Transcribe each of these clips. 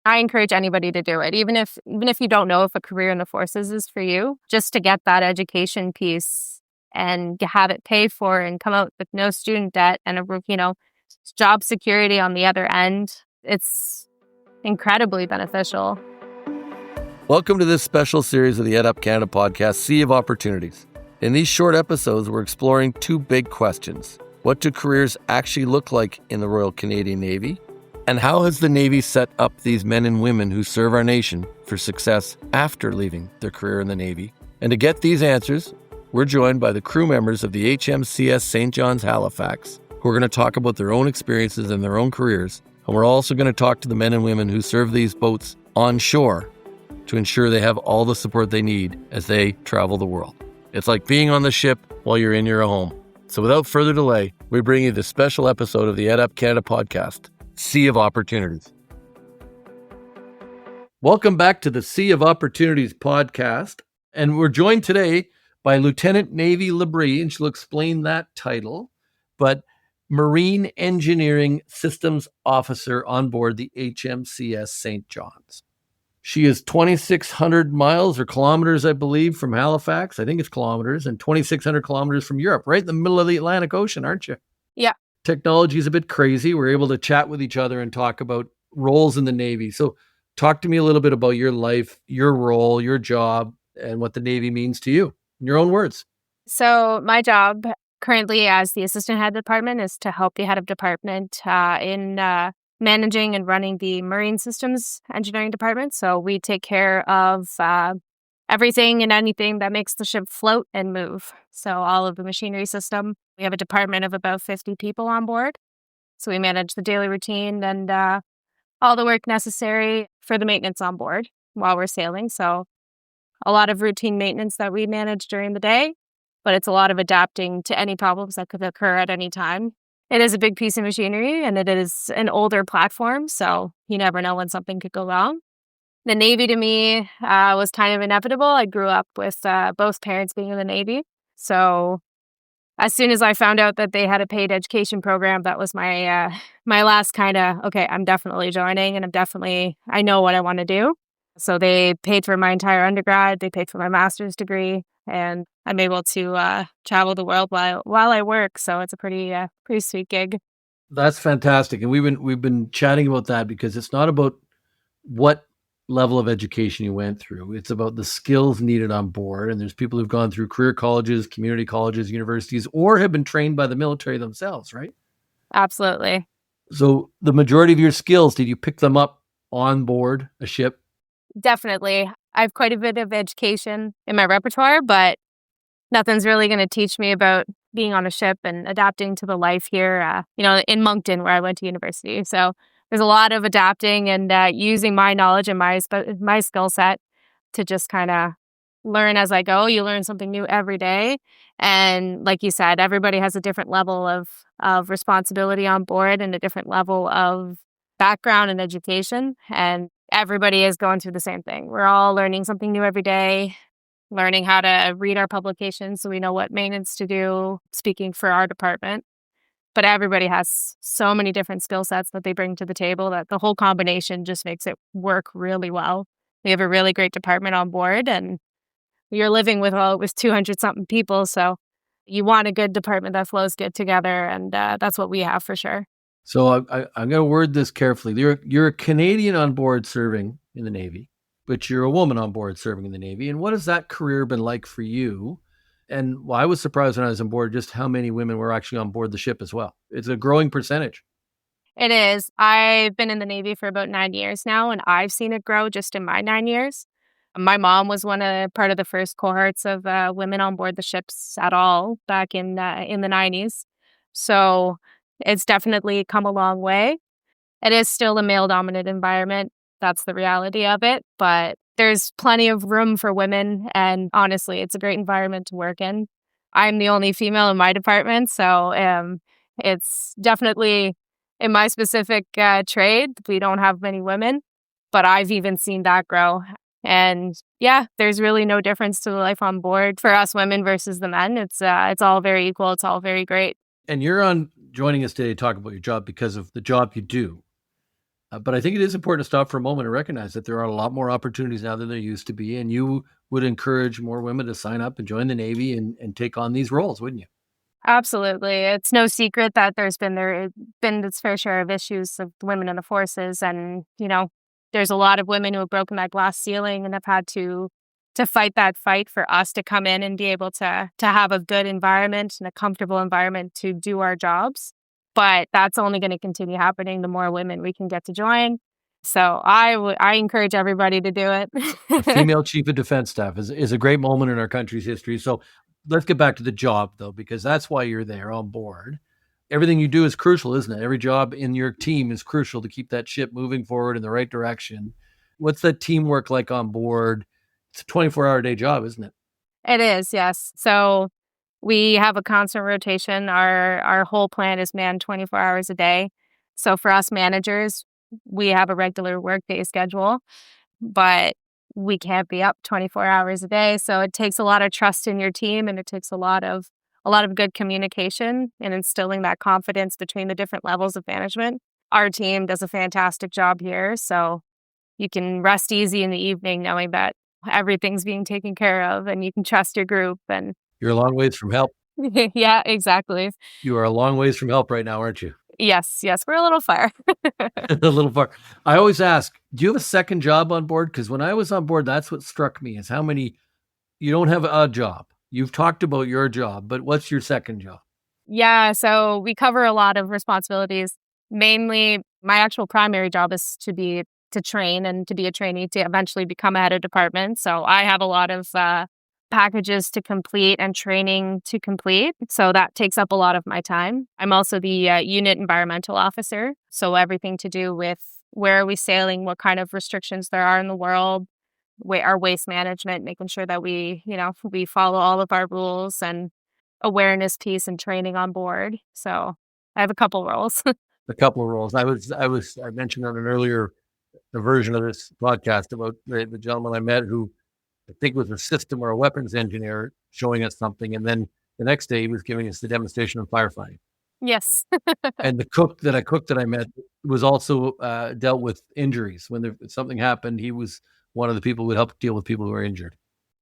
I encourage anybody to do it, even if you don't know if a career in the forces is for you, just to get that education piece and have it paid for and come out with no student debt and job security on the other end. It's incredibly beneficial. Welcome to this special series of the EdUp Canada Podcast, Sea of Opportunities. In these short episodes, we're exploring two big questions. What do careers actually look like in the Royal Canadian Navy? And how has the Navy set up these men and women who serve our nation for success after leaving their career in the Navy? And to get these answers, we're joined by the crew members of the HMCS St. John's Halifax, who are going to talk about their own experiences and their own careers. And we're also going to talk to the men and women who serve these boats on shore to ensure they have all the support they need as they travel the world. It's like being on the ship while you're in your home. So without further delay, we bring you this special episode of the EdUp Canada Podcast, Sea of Opportunities. Welcome back to the Sea of Opportunities podcast. And we're joined today by Lieutenant Navy Labrie, and she'll explain that title, but Marine Engineering Systems Officer on board the HMCS St. John's. She is 2,600 miles or kilometers, I believe, from Halifax. I think it's kilometers, and 2,600 kilometers from Europe, right in the middle of the Atlantic Ocean, aren't you? Yeah. Technology is a bit crazy. We're able to chat with each other and talk about roles in the Navy. So talk to me a little bit about your life, your role, your job, and what the Navy means to you, in your own words. So my job currently as the assistant head of department is to help the head of department in managing and running the Marine Systems Engineering Department. So we take care of everything and anything that makes the ship float and move. So all of the machinery system. We have a department of about 50 people on board. So we manage the daily routine and all the work necessary for the maintenance on board while we're sailing. So a lot of routine maintenance that we manage during the day, but it's a lot of adapting to any problems that could occur at any time. It is a big piece of machinery and it is an older platform, so you never know when something could go wrong. The Navy to me was kind of inevitable. I grew up with both parents being in the Navy. So as soon as I found out that they had a paid education program, that was my last kind of, okay, I'm definitely joining and I know what I want to do. So they paid for my entire undergrad, they paid for my master's degree, and I'm able to travel the world while I work. So it's a pretty sweet gig. That's fantastic. And we've been chatting about that because it's not about what level of education you went through. It's about the skills needed on board. And there's people who've gone through career colleges, community colleges, universities, or have been trained by the military themselves, right? Absolutely. So the majority of your skills, did you pick them up on board a ship? Definitely. I have quite a bit of education in my repertoire, but nothing's really going to teach me about being on a ship and adapting to the life here, in Moncton, where I went to university. So there's a lot of adapting and using my knowledge and my skill set to just kind of learn as I go. You learn something new every day. And like you said, everybody has a different level of responsibility on board and a different level of background and education. And everybody is going through the same thing. We're all learning something new every day, learning how to read our publications so we know what maintenance to do, speaking for our department. But everybody has so many different skill sets that they bring to the table that the whole combination just makes it work really well. We have a really great department on board, and you're living with 200-something people. So you want a good department that flows good together, and that's what we have for sure. So I'm going to word this carefully. You're a Canadian on board serving in the Navy, but you're a woman on board serving in the Navy. And what has that career been like for you? And I was surprised when I was on board just how many women were actually on board the ship as well. It's a growing percentage. It is. I've been in the Navy for about 9 years now, and I've seen it grow just in my 9 years. My mom was part of the first cohorts of women on board the ships at all back in the 90s. So it's definitely come a long way. It is still a male-dominant environment. That's the reality of it. But there's plenty of room for women. And honestly, it's a great environment to work in. I'm the only female in my department. So it's definitely in my specific trade. We don't have many women, but I've even seen that grow. And yeah, there's really no difference to the life on board for us women versus the men. It's all very equal. It's all very great. And you're on joining us today to talk about your job because of the job you do. But I think it is important to stop for a moment and recognize that there are a lot more opportunities now than there used to be. And you would encourage more women to sign up and join the Navy and take on these roles, wouldn't you? Absolutely. It's no secret that there's been its fair share of issues of women in the forces. And, there's a lot of women who have broken that glass ceiling and have had to fight that fight for us to come in and be able to have a good environment and a comfortable environment to do our jobs. But that's only going to continue happening the more women we can get to join. So I encourage everybody to do A it. female chief of defense staff is a great moment in our country's history. So let's get back to the job, though, because that's why you're there on board. Everything you do is crucial, isn't it? Every job in your team is crucial to keep that ship moving forward in the right direction. What's that teamwork like on board? It's a 24-hour day job, isn't it? It is, yes. So we have a constant rotation. Our whole plant is manned 24 hours a day. So for us managers, we have a regular workday schedule, but we can't be up 24 hours a day. So it takes a lot of trust in your team, and it takes a lot of good communication and instilling that confidence between the different levels of management. Our team does a fantastic job here, so you can rest easy in the evening knowing that everything's being taken care of and you can trust your group. And You're a long ways from help. yeah, exactly. You are a long ways from help right now, aren't you? Yes, we're a little far. A little far. I always ask, do you have a second job on board? Because when I was on board, that's what struck me is how many, you don't have a job. You've talked about your job, but what's your second job? Yeah, so we cover a lot of responsibilities. Mainly, my actual primary job is to train and to be a trainee to eventually become a head of department. So I have a lot of packages to complete and training to complete. So that takes up a lot of my time. I'm also the unit environmental officer. So everything to do with where are we sailing, what kind of restrictions there are in the world, our waste management, making sure that we follow all of our rules and awareness piece and training on board. So I have a couple roles. A couple of roles. I mentioned on an earlier version of this podcast about the gentleman I met who I think was a system or a weapons engineer showing us something. And then the next day he was giving us the demonstration of firefighting. Yes. And the cook that I met was also dealt with injuries. When something happened, he was one of the people who would help deal with people who were injured.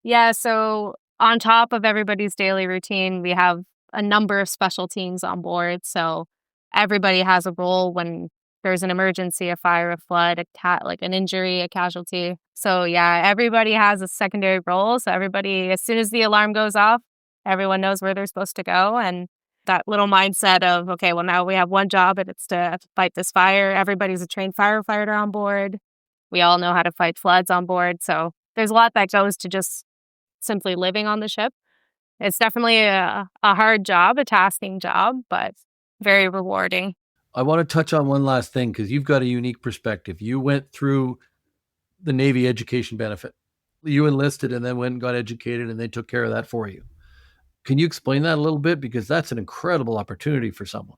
Yeah. So on top of everybody's daily routine, we have a number of special teams on board. So everybody has a role when there's an emergency, a fire, a flood, like an injury, a casualty. So yeah, everybody has a secondary role. So everybody, as soon as the alarm goes off, everyone knows where they're supposed to go. And that little mindset of, okay, well, now we have one job and it's to fight this fire. Everybody's a trained firefighter on board. We all know how to fight floods on board. So there's a lot that goes to just simply living on the ship. It's definitely a hard job, a tasking job, but very rewarding. I want to touch on one last thing because you've got a unique perspective. You went through the Navy education benefit. You enlisted and then went and got educated and they took care of that for you. Can you explain that a little bit? Because that's an incredible opportunity for someone.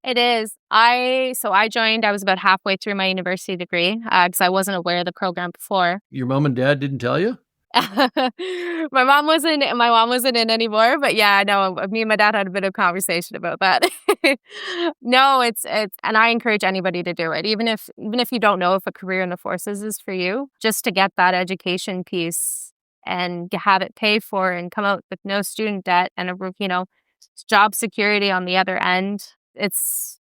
It is. I joined, I was about halfway through my university degree because I wasn't aware of the program before. Your mom and dad didn't tell you? My mom wasn't in anymore, but yeah, no, me and my dad had a bit of conversation about that. No, it's and I encourage anybody to do it, even if you don't know if a career in the forces is for you, just to get that education piece and have it paid for and come out with no student debt and job security on the other end. It's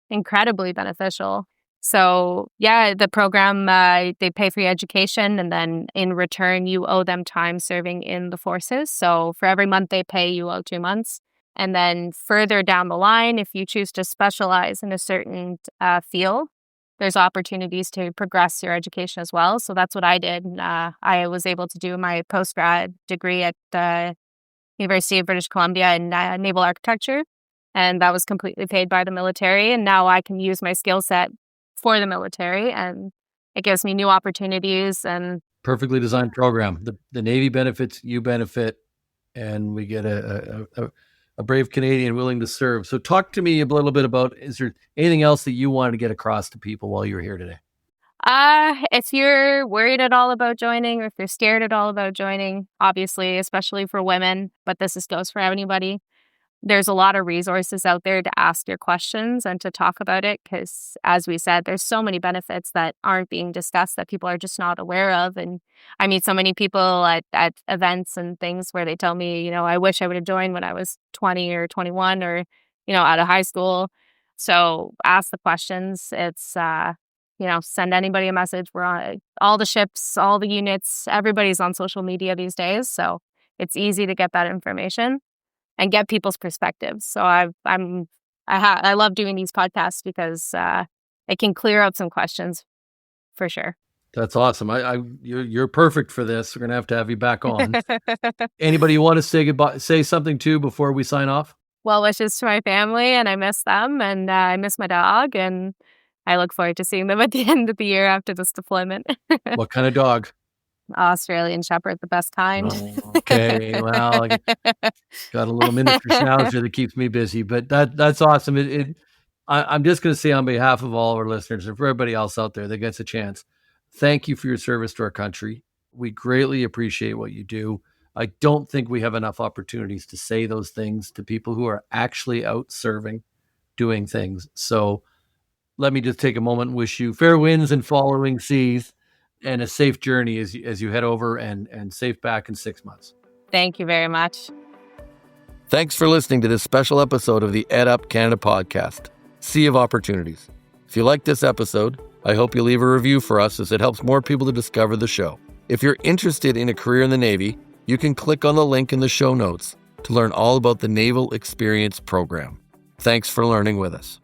incredibly beneficial. So yeah, the program, they pay for your education and then in return, you owe them time serving in the forces. So for every month they pay, you owe 2 months. And then further down the line, if you choose to specialize in a certain field, there's opportunities to progress your education as well. So that's what I did. I was able to do my postgrad degree at the University of British Columbia in naval architecture. And that was completely paid by the military. And now I can use my skill set for the military, and it gives me new opportunities. And perfectly designed program. The Navy benefits, you benefit, and we get a brave Canadian willing to serve. So talk to me a little bit about, is there anything else that you wanted to get across to people while you were here today? If you're worried at all about joining, or if you're scared at all about joining, obviously, especially for women, but goes for anybody. there's a lot of resources out there to ask your questions and to talk about it because, as we said, there's so many benefits that aren't being discussed that people are just not aware of. And I meet so many people at events and things where they tell me, I wish I would have joined when I was 20 or 21 or, out of high school. So ask the questions. It's, send anybody a message. We're on all the ships, all the units, everybody's on social media these days. So it's easy to get that information and get people's perspectives. So I love doing these podcasts because it can clear up some questions for sure. That's awesome. You're perfect for this. We're gonna have you back on. Anybody you want to say goodbye, say something to before we sign off? Well wishes to my family, and I miss them, and I miss my dog, and I look forward to seeing them at the end of the year after this deployment. What kind of dog? Australian Shepherd, the best kind. Oh, okay, well, I got a little miniature schnauzer that keeps me busy, but that's awesome. I'm just going to say on behalf of all of our listeners and for everybody else out there that gets a chance, thank you for your service to our country. We greatly appreciate what you do. I don't think we have enough opportunities to say those things to people who are actually out serving, doing things. So let me just take a moment and wish you fair winds and following seas and a safe journey as you head over and safe back in 6 months. Thank you very much. Thanks for listening to this special episode of the EdUp Canada Podcast, Sea of Opportunities. If you like this episode, I hope you leave a review for us as it helps more people to discover the show. If you're interested in a career in the Navy, you can click on the link in the show notes to learn all about the Naval Experience Program. Thanks for learning with us.